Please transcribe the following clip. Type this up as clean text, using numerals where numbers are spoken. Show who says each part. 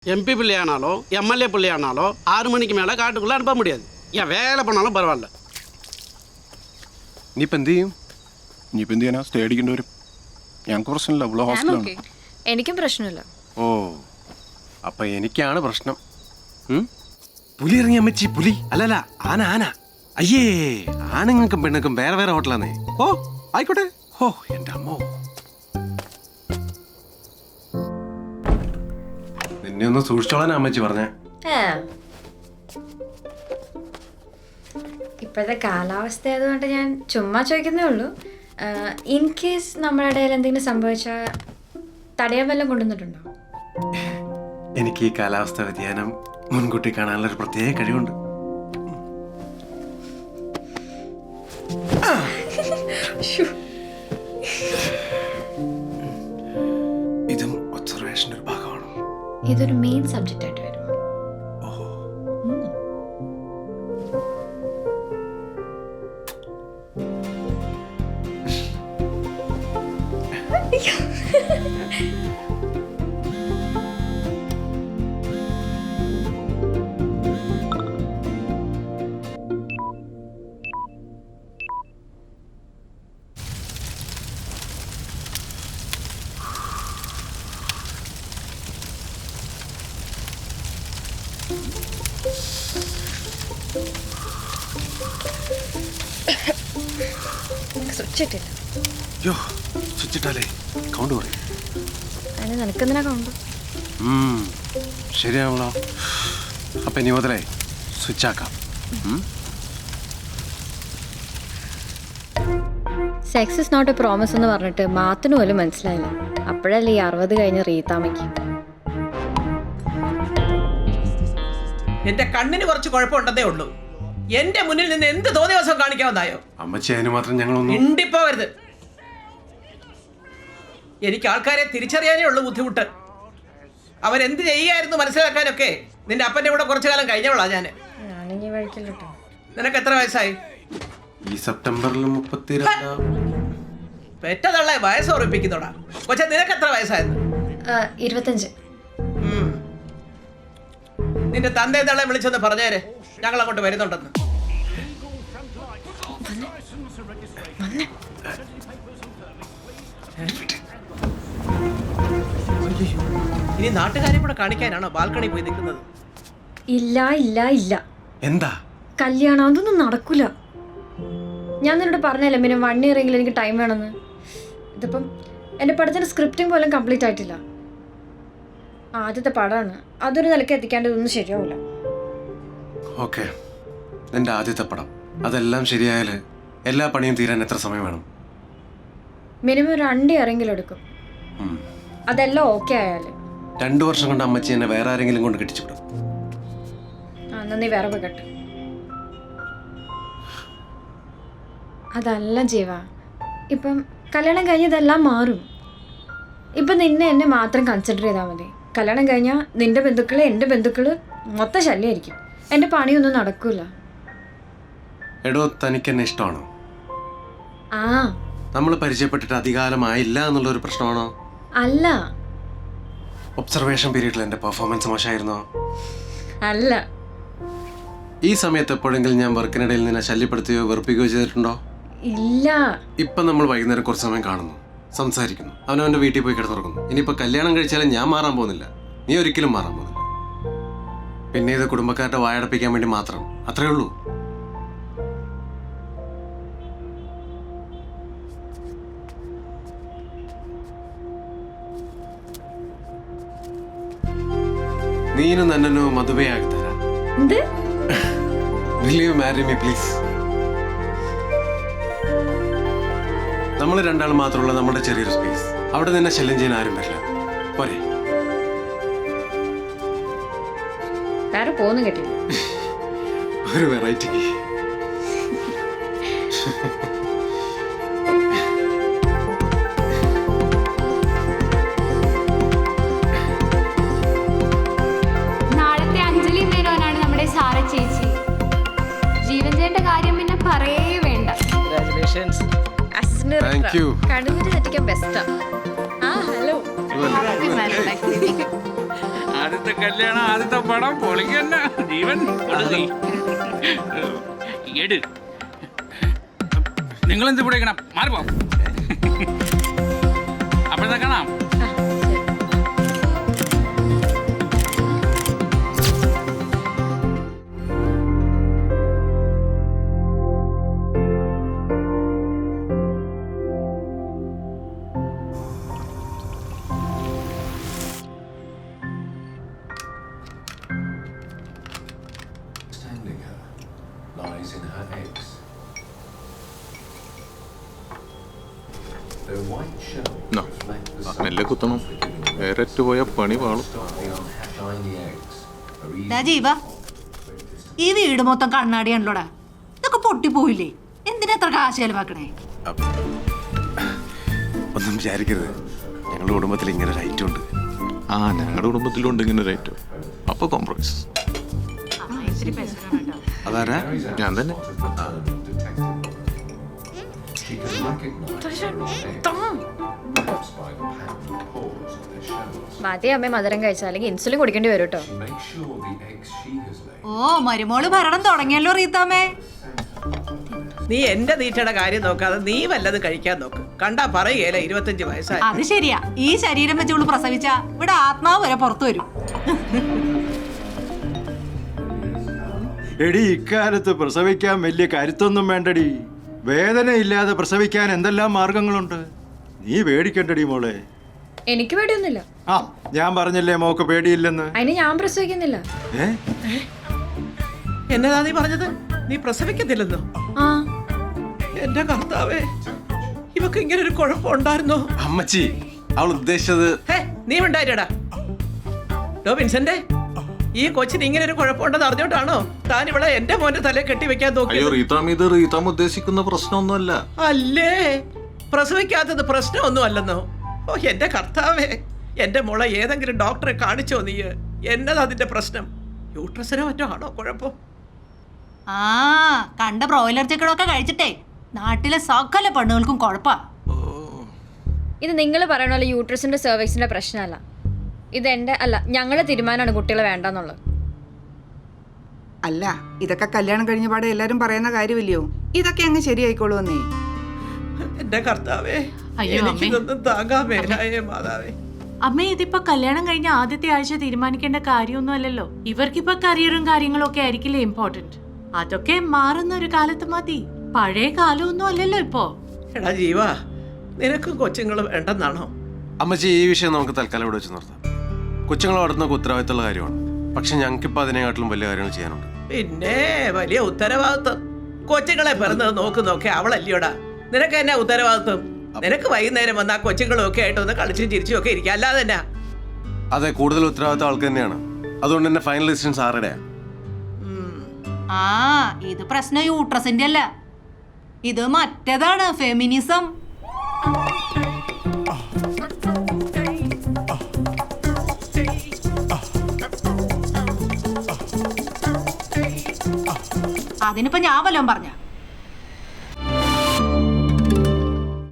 Speaker 1: MP பிள்ளையானாலும் MLA பிள்ளையானாலும் 6 மணிக்கு மேலே காட்டுக்குள்ளே அனுப்ப முடியாது. ஏன் வேலை பண்ணாலும் பரவாயில்ல.
Speaker 2: നീ ഇപ്പം എന്ത് ചെയ്യും? നീ ഇപ്പം എന്ത് ചെയ്യാനാ? സ്റ്റേ അടിക്കേണ്ടി വരും. ഞങ്ങൾക്ക് പ്രശ്നമില്ല, ഇവിടെ ഹോസ്റ്റലാണ്.
Speaker 3: എനിക്കും പ്രശ്നമില്ല.
Speaker 2: ഓ അപ്പം എനിക്കാണ് പ്രശ്നം. പുലി ഇറങ്ങി അമ്മച്ചി, പുലി അല്ലല്ല ആന ആന. അയ്യേ, ആണുങ്ങൾക്കും പെണ്ണുങ്ങൾക്കും വേറെ വേറെ ഹോട്ടലാന്നേ. ഓ ആയിക്കോട്ടെ. ഓ എൻ്റെ അമ്മോ, നിന്നെ ഒന്ന് സൂക്ഷിച്ചോളാൻ അമ്മച്ചി പറഞ്ഞേ.
Speaker 3: ഇപ്പോഴത്തെ കാലാവസ്ഥ ആയതുകൊണ്ട് ഞാൻ ചുമ്മാ ചോദിക്കുന്നേ ഉള്ളൂ. ഇൻ കേസ് നമ്മുടെ ഇടയിൽ എന്തെങ്കിലും സംഭവിച്ചാൽ തടയാൻ വല്ലതും കൊണ്ടുവന്നിട്ടുണ്ടോ?
Speaker 2: എനിക്ക് ഈ കാലാവസ്ഥ വ്യതിയാനം മുൻകൂട്ടി കാണാനുള്ളൊരു പ്രത്യേക കഴിവുണ്ട്. ഇതും ഒബ്സർവേഷൻ്റെ ഒരു ഭാഗമാണ്.
Speaker 3: ഇതൊരു മെയിൻ സബ്ജക്റ്റ് ആയിട്ട് വരും. സ്വിച്ചിട്ടില്ല.
Speaker 2: യോ, സ്വിച്ചിട്ടാലേ കൗണ്ട് പറയും.
Speaker 3: അതിന് നിനക്കെന്തിനാ കൗണ്ട്?
Speaker 2: ശരിയാണല്ലോ. അപ്പം ഇനി മുതലേ സ്വിച്ച് ആക്കാം.
Speaker 3: Sex is not a promise എന്ന് പറഞ്ഞിട്ട് മാത്തിന് പോലും മനസ്സിലായില്ല. അപ്പോഴല്ലേ ഈ 60 കഴിഞ്ഞ് റീത്താമയ്ക്ക്.
Speaker 4: എന്റെ കണ്ണിന് കുറച്ച് കുഴപ്പമുണ്ടെന്നേ ഉള്ളൂ. എന്റെ മുന്നിൽ നിന്ന് എന്ത് തോന്നിയ ദിവസം കാണിക്കാവുന്നായോ?
Speaker 2: അമ്മച്ചി അതിന് മാത്രം ഞങ്ങളൊന്നും
Speaker 4: മിണ്ടിപ്പോവരുത്. എനിക്ക് ആൾക്കാരെ തിരിച്ചറിയാനേ ഉള്ളൂ ബുദ്ധിമുട്ട്. അവരെന്ത് ചെയ്യായിരുന്നു മനസ്സിലാക്കാനൊക്കെ നിന്റെ അപ്പന്റെ കൂടെ കുറച്ചു കാലം കഴിഞ്ഞവളാ ഞാന്. നിനക്ക് എത്ര വയസ്സായി?
Speaker 2: ഈ സെപ്റ്റംബറിൽ 32.
Speaker 4: പെറ്റതള്ള വയസ്സ് ഉറപ്പിക്കുന്നോടാ. പക്ഷെ നിനക്ക് എത്ര വയസ്സായിരുന്നു?
Speaker 3: 25.
Speaker 4: നിന്റെ തന്തേ തള്ളെ വിളിച്ചൊന്ന് പറഞ്ഞേരെ, ഞങ്ങൾ അങ്ങോട്ട് വരുന്നുണ്ടെന്ന്. ഇനി നാട്ടുകാരെ കൂടെ കാണിക്കാനാണോ ബാൽക്കണി പോയി നിൽക്കുന്നത്?
Speaker 3: ഇല്ല ഇല്ല ഇല്ല.
Speaker 2: എന്താ
Speaker 3: കല്യാണം അതൊന്നും നടക്കൂല. ഞാൻ നിന്നോട് പറഞ്ഞല്ലേ പിന്നെ 1 ഇയർ എങ്കിലും എനിക്ക് ടൈം വേണമെന്ന്. ഇതിപ്പം എൻ്റെ പടത്തിൻ്റെ സ്ക്രിപ്റ്റിംഗ് പോലും കംപ്ലീറ്റ് ആയിട്ടില്ല. ആദ്യത്തെ പടമാണ്, അതൊരു നിലയ്ക്ക് എത്തിക്കേണ്ടതൊന്നും ശരിയാവില്ല.
Speaker 2: ഓക്കെ, എൻ്റെ ആദ്യത്തെ പടം അതെല്ലാം ശരിയായാൽ എല്ലാ പണിയും തീരാൻ എത്ര സമയം വേണം?
Speaker 3: മിനിമം 2 ഇയറെങ്കിലും എടുക്കും. അതെല്ലാം ഓക്കെ ആയാൽ
Speaker 2: 2 വർഷം കൊണ്ട് അമ്മച്ചി എന്നെ വേറെ ആരെങ്കിലും കൊണ്ട് കെട്ടിച്ചുവിടും.
Speaker 3: എന്നാ നീ വേറെ പോയി കെട്ട്. അതല്ല ജീവ, ഇപ്പം കല്യാണം കഴിഞ്ഞതെല്ലാം മാറും. ഇപ്പം നിന്നെ എന്നെ മാത്രം കൺസിഡർ ചെയ്താൽ മതി. കല്യാണം കഴിഞ്ഞാൽ നിന്റെ ബന്ധുക്കള് എൻ്റെ ബന്ധുക്കള് മൊത്തം ശല്യമായിരിക്കും. എൻ്റെ പണിയൊന്നും നടക്കൂല.
Speaker 2: എടോ, തനിക്ക് എന്നെ ഇഷ്ടമാണോ?
Speaker 3: ആ,
Speaker 2: നമ്മൾ പരിചയപ്പെട്ടിട്ട് അധികാലമായില്ല എന്നുള്ളൊരു പ്രശ്നമാണോ?
Speaker 3: അല്ല.
Speaker 2: ഒബ്സർവേഷൻ പീരീഡിൽ എൻ്റെ പെർഫോമൻസ് മോശമായിരുന്നോ?
Speaker 3: അല്ല.
Speaker 2: ഈ സമയത്ത് എപ്പോഴെങ്കിലും ഞാൻ വർക്കിനിടയിൽ നിന്നെ ശല്യപ്പെടുത്തുകയോ വെറുപ്പിക്കുകയോ ചെയ്തിട്ടുണ്ടോ?
Speaker 3: ഇല്ല.
Speaker 2: ഇപ്പം നമ്മൾ വൈകുന്നേരം കുറച്ച് സമയം കാണുന്നു, സംസാരിക്കുന്നു, അവനവൻ്റെ വീട്ടിൽ പോയി കിടന്നുറങ്ങുന്നു. ഇനിയിപ്പോൾ കല്യാണം കഴിച്ചാലും ഞാൻ മാറാൻ പോകുന്നില്ല, നീ ഒരിക്കലും മാറാൻ പോകുന്നില്ല. പിന്നെ ഇത് കുടുംബക്കാരുടെ വായടപ്പിക്കാൻ വേണ്ടി മാത്രം, അത്രേ ഉള്ളൂ. നീനും നന്നനോ മധുവയാക്കി തരാം. Will you marry me, please? നമ്മൾ രണ്ടാൾ മാത്രമുള്ള നമ്മുടെ ചെറിയൊരു സ്പേസ്, അവിടെ നിന്നെ ശല്യം ചെയ്യാൻ ആരും വരില്ല. പോരെ?
Speaker 3: വേറെ പോന്നു കേട്ടില്ല.
Speaker 2: ഒരു വെറൈറ്റിക്ക്.
Speaker 5: നാളത്തെ അഞ്ജലി മേനോനാണ് നമ്മുടെ സാറ ചേച്ചി. ജീവൻ ചേട്ടന്റെ കാര്യം പിന്നെ പറയേ വേണ്ട.
Speaker 2: Thank you.
Speaker 3: കടുന്നിട്ട് തെറ്റിക്കാൻ ബെസ്റ്റാ. ഹലോ.
Speaker 6: ആദ്യത്തെ കല്യാണം ആദ്യത്തെ പടം പൊളിക്കന്ന ജീവൻ കൊടുക്കി. എട് നിങ്ങളെന്ത് ഇവിടെ ഇങ്ങനെ മാറിപ്പോ. അപ്പോഴത്തെ കാണാം.
Speaker 7: Understanding her lies in her eggs. Their white shells
Speaker 8: No.
Speaker 7: reflect the
Speaker 8: മെല്ലെ
Speaker 7: sun's
Speaker 8: കുത്തണം.
Speaker 7: unforgiving rays.
Speaker 8: വേറെറ്റ് പോയ പണി പാളും.
Speaker 7: Starting on shiny eggs are easy
Speaker 9: ദാ ജീവ ഈ വീട് മൊത്തം കണ്ണാടിയാണല്ലോടാ. ഇതൊക്കെ പൊട്ടിപ്പോയില്ലേ? എന്തിനാ എത്ര കാശ് ചെലവാക്കണേ?
Speaker 2: ഒന്നും വിചാരിക്കരുത്, ഞങ്ങളുടെ കുടുംബത്തിൽ ഇങ്ങനെ ഒരു ഐറ്റം ഉണ്ട്.
Speaker 8: ആ ഞങ്ങളുടെ കുടുംബത്തിലുണ്ട് ഇങ്ങനെ ഒരു ഐറ്റം. അപ്പൊ കോംപ്രമൈസ്.
Speaker 2: അതാരാ?
Speaker 8: ഞാൻ തന്നെ.
Speaker 7: She can recognize her own eggs, perhaps by the pattern of pores on their shells.
Speaker 3: മതി അമ്മ മധുരം കഴിച്ചാൽ അല്ലെങ്കിൽ ഇൻസുലിൻ കുടിക്കേണ്ടി വരും കേട്ടോ.
Speaker 7: She makes sure the eggs she has laid
Speaker 9: ഓ മരുമോള് ഭരണം തുടങ്ങിയല്ലോ റീത്താമ്മേ.
Speaker 4: നീ എന്റെ നീറ്റയുടെ കാര്യം നോക്കാതെ നീ വല്ലതും കഴിക്കാൻ നോക്ക്. കണ്ടാ പറയുകയില്ല 25 വയസ്സായി.
Speaker 9: അത് ശരിയാ, ഈ ശരീരം വെച്ചുകൊണ്ട് പ്രസവിച്ച ഇവിടെ ആത്മാവ് വരെ പുറത്തു വരും.
Speaker 10: എടി, ഇക്കാലത്ത് പ്രസവിക്കാൻ വലിയ കരുത്തൊന്നും വേണ്ടടി. വേദനയില്ലാതെ പ്രസവിക്കാൻ എന്തെല്ലാം മാർഗങ്ങളുണ്ട്. നീ പേടിക്കണ്ടടി മോളെ.
Speaker 3: എനിക്ക് പേടിയൊന്നുമില്ല.
Speaker 10: ആ, ഞാൻ പറഞ്ഞില്ലേ മോക്ക് പേടിയില്ലെന്ന്.
Speaker 3: അതിന് ഞാൻ പ്രസവിക്കുന്നില്ല.
Speaker 10: ഏ?
Speaker 4: എന്നതാ നീ പറഞ്ഞത്? നീ പ്രസവിക്കത്തില്ലെന്നോ?
Speaker 3: ആ
Speaker 4: എന്റെ കർത്താവേ, ഇവക്ക് ഇങ്ങനെ ഒരു കുഴപ്പമുണ്ടായിരുന്നോ?
Speaker 2: അമ്മച്ചി, അവൾ ഉദ്ദേശിച്ചത്
Speaker 4: ഹേ, നീ ഉണ്ടായിട്ടാ ഡോ വിൻസെന്റ്, ഈ കൊച്ചിന് ഇങ്ങനെ ഒരു കുഴപ്പമുണ്ടെന്ന് അറിഞ്ഞോണ്ടാണോ താൻ ഇവിടെ എന്റെ മോന്റെ തലയെ കെട്ടിവെക്കാൻ
Speaker 8: അയ്യോ
Speaker 4: നോക്കിയത്?
Speaker 8: റീതാം, ഇത് റീതാം ഉദ്ദേശിക്കുന്ന പ്രശ്നമൊന്നുമല്ല.
Speaker 4: അല്ലേ, പ്രസവിക്കാത്തത് പ്രശ്നമൊന്നും അല്ലെന്നോ? ഓ എന്റെ കർത്താവേ, എന്റെ മോളെ ഏതെങ്കിലും ഡോക്ടറെ കാണിച്ചോ നീ? എന്നതാ അതിന്റെ പ്രശ്നം? യൂട്രസിനോ മറ്റോ ആണോ കുഴപ്പം?
Speaker 9: ആ കണ്ട ബ്രോയിലർ ചിക്കനൊക്കെ കഴിച്ചിട്ടേ നാട്ടിലെ സകല പെണ്ണുകൾക്കും കുഴപ്പാ.
Speaker 3: ഇത് നിങ്ങൾ പറയണ പോലെ യൂട്രസിന്റെ സെർവിക്സിന്റെ പ്രശ്നമല്ല. ഇത് എൻ്റെ അല്ല, ഞങ്ങളുടെ തീരുമാനമാണ് കുട്ടികളെ വേണ്ടെന്നുള്ളത്.
Speaker 11: അല്ല, ഇതൊക്കെ കല്യാണം കഴിഞ്ഞ പാടെ എല്ലാരും പറയുന്ന കാര്യമില്ലയോ? ഇതൊക്കെ അങ്ങ് ശരിയായിക്കോളൂന്നേ.
Speaker 4: എന്റെ കർത്താവേ,
Speaker 9: അയ്യോ, അമ്മേ.
Speaker 4: എനിക്കിതൊന്നും താങ്ങാൻ മേലായേ മാതാവേ.
Speaker 12: അമ്മ ഇതിപ്പോ കല്യാണം കഴിഞ്ഞ ആദ്യത്തെ ആഴ്ച തീരുമാനിക്കേണ്ട കാര്യമൊന്നും അല്ലല്ലോ. ഇവർക്കിപ്പോ കരിയറും കാര്യങ്ങളും ഒക്കെ ആയിരിക്കില്ലേ ഇമ്പോർട്ടന്റ്. അതൊക്കെ മാറുന്ന ഒരു കാലത്ത് മതി. പഴയ കാലമൊന്നും അല്ലല്ലോ ഇപ്പോ.
Speaker 4: എടാ ജീവ, നിനക്കും കൊച്ചുങ്ങൾ വേണ്ടെന്നാണോ?
Speaker 2: അമ്മച്ചി, ഈ വിഷയം നമുക്ക് തൽക്കാലം ഇവിടെ വെച്ച് നിർത്താം. കൊച്ചുങ്ങളെ വളർത്തുന്ന ഉത്തരവാദിത്തമുള്ള കാര്യമാണ്. പക്ഷെ ഞങ്ങൾക്കിപ്പോൾ അതിനെക്കാട്ടിലും വലിയ കാര്യങ്ങൾ ചെയ്യാനുണ്ട്.
Speaker 4: പിന്നെ വലിയ ഉത്തരവാദിത്വം. കൊച്ചുങ്ങളെ പിറന്നത് നോക്കുന്നൊക്കെ അവളല്ലയോടാ. നിനക്ക് എന്നാ ഉത്തരവാദിത്വം? നിനക്ക് വൈകുന്നേരം വന്ന് ആ കൊച്ചുങ്ങളും ഒക്കെ ആയിട്ട് ഒന്ന് കളിച്ചും ചിരിച്ചും ഒക്കെ ഇരിക്കുക, അല്ലാതെ തന്നെ.
Speaker 2: അതെ, കൂടുതൽ ഉത്തരവാദിത്തം ആൾക്ക് തന്നെയാണ്. അതുകൊണ്ട് തന്നെ ഫൈനൽ ഡിസിഷൻസ് ആരുടെയാ?
Speaker 9: ആ ഇത് പ്രശ്നം യൂട്രസിന്റെ അല്ല, ഇത് മറ്റേതാണ്, ഫെമിനിസം. അതിനിപ്പോ ഞാൻ വല്ലതും പറഞ്ഞ